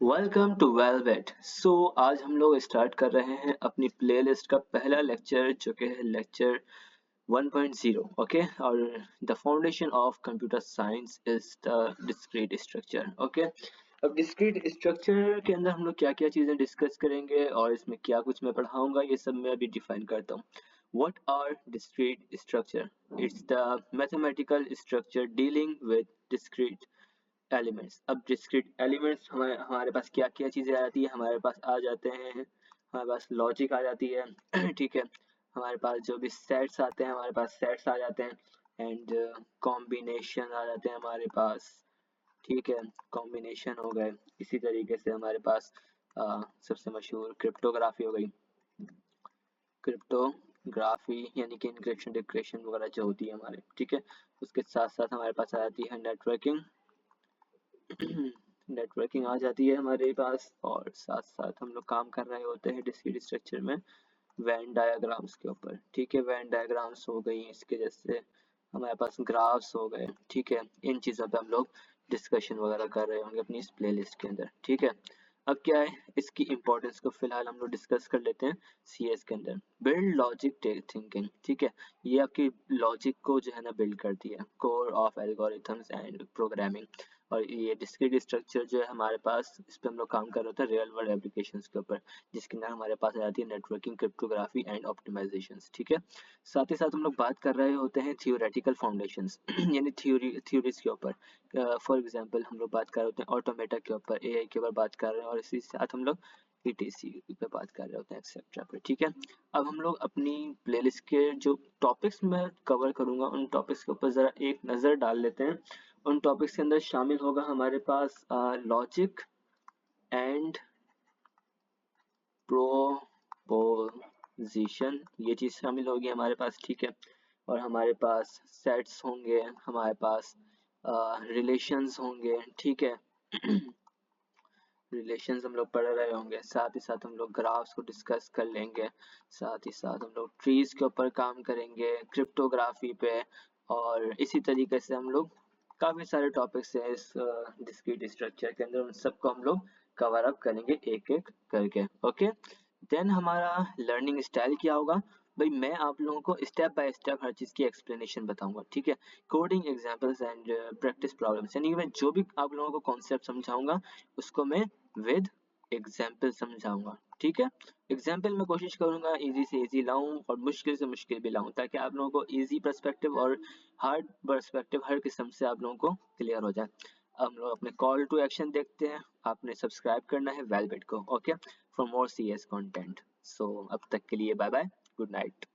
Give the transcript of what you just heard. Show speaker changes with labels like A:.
A: Welcome to velvet. आज हम लोग स्टार्ट कर रहे हैं अपनी प्लेलिस्ट का पहला लेक्चर जो कि है लेक्चर 1.0। ओके, और the foundation of computer science is the discrete structure. Okay, अब डिस्क्रीट स्ट्रक्चर के अंदर हम लोग क्या क्या चीज़ें डिस्कस करेंगे और इसमें क्या कुछ मैं पढ़ाऊंगा ये सब मैं अभी डिफाइन करता हूँ। What are discrete structure? It's the mathematical structure dealing with discrete elements. अब डिस्क्रीट एलिमेंट्स हमारे पास क्या क्या चीज़ें आ जाती है, हमारे पास आ जाते हैं, हमारे पास लॉजिक आ जाती है ठीक है, हमारे पास जो भी सेट्स आते हैं हमारे पास सेट्स आ जाते हैं एंड कॉम्बिनेशन आ जाते हैं हमारे पास। ठीक है, कॉम्बिनेशन हो गए। इसी तरीके से हमारे पास सबसे मशहूर क्रिप्टोग्राफी हो गई। क्रिप्टोग्राफी यानी कि इंक्रिप्शन डिक्रिप्शन वगैरह जो होती है हमारे, ठीक है। उसके साथ साथ हमारे पास आ जाती है नेटवर्किंग नेटवर्किंग आ जाती है हमारे पास, और साथ साथ हम लोग काम कर रहे होते हैं डिस्क्रीट स्ट्रक्चर में वेन डायग्राम्स के ऊपर। ठीक है, वेन डायग्राम्स हो गई, इसके जैसे हमारे पास ग्राफ्स हो गए। ठीक है, इन चीज़ों पे हम लोग डिस्कशन वगैरह कर रहे होंगे अपनी इस प्लेलिस्ट के अंदर। ठीक है, अब क्या है, इसकी इंपॉर्टेंस को फिलहाल हम लोग डिस्कस कर लेते हैं सीएस के अंदर। Build logic thinking. ठीक है, ये आपकी लॉजिक को जो है ना बिल्ड करती है, core of algorithms and programming. और ये डिस्क्रीट स्ट्रक्चर जो है हमारे पास, इस पे हम लोग काम कर रहे होते हैं रियल वर्ल्ड एप्लीकेशंस के ऊपर, जिसके अंदर हमारे पास आ जाती है नेटवर्किंग, क्रिप्टोग्राफी एंड ऑप्टिमाइजेशंस। ठीक है, साथ ही साथ हम लोग बात कर रहे होते हैं थियोरेटिकल फाउंडेशंस यानी थ्योरीज के ऊपर। फॉर एग्जांपल हम लोग बात कर रहे होते हैं ऑटोमेटा के ऊपर, एआई के ऊपर बात कर रहे हैं, और इसी के साथ हम लोग ईटीसी पे बात कर रहे होते हैं एक्सेट्रा पे। ठीक है, अब हम लोग अपनी प्लेलिस्ट के जो टॉपिक्स मैं कवर करूंगा उन टॉपिक्स के ऊपर जरा एक नज़र डाल लेते हैं। उन टॉपिक्स के अंदर शामिल होगा हमारे पास लॉजिक एंड प्रोपोजिशन, ये चीज़ शामिल होगी हमारे पास। ठीक है, और हमारे पास सेट्स होंगे, हमारे पास रिलेशंस होंगे। ठीक है रिलेशंस हम लोग पढ़ रहे होंगे, साथ ही साथ हम लोग ग्राफ्स को डिस्कस कर लेंगे, साथ ही साथ हम लोग ट्रीज के ऊपर काम करेंगे, क्रिप्टोग्राफी पे, और इसी तरीके से हम लोग काफ़ी सारे टॉपिक्स हैं इस डिस्क्रीट स्ट्रक्चर के अंदर, उन सबको हम लोग कवर अप करेंगे एक एक करके। ओके, देन हमारा लर्निंग स्टाइल क्या होगा भाई, मैं आप लोगों को स्टेप बाय स्टेप हर चीज़ की एक्सप्लेनेशन बताऊंगा। ठीक है, coding examples and practice problems, यानी कि मैं जो भी आप लोगों को कॉन्सेप्ट समझाऊंगा उसको मैं विद एग्जाम्पल समझाऊंगा। ठीक है, एग्जाम्पल में कोशिश करूंगा इजी से इजी लाऊं और मुश्किल से मुश्किल भी लाऊं, ताकि आप लोगों को इजी पर्सपेक्टिव और हार्ड पर्सपेक्टिव हर किस्म से आप लोगों को क्लियर हो जाए। हम लोग अपने कॉल टू एक्शन देखते हैं। आपने सब्सक्राइब करना है वेलबेट को, okay, for more CS content. So अब तक के लिए बाय बाय, गुड नाइट।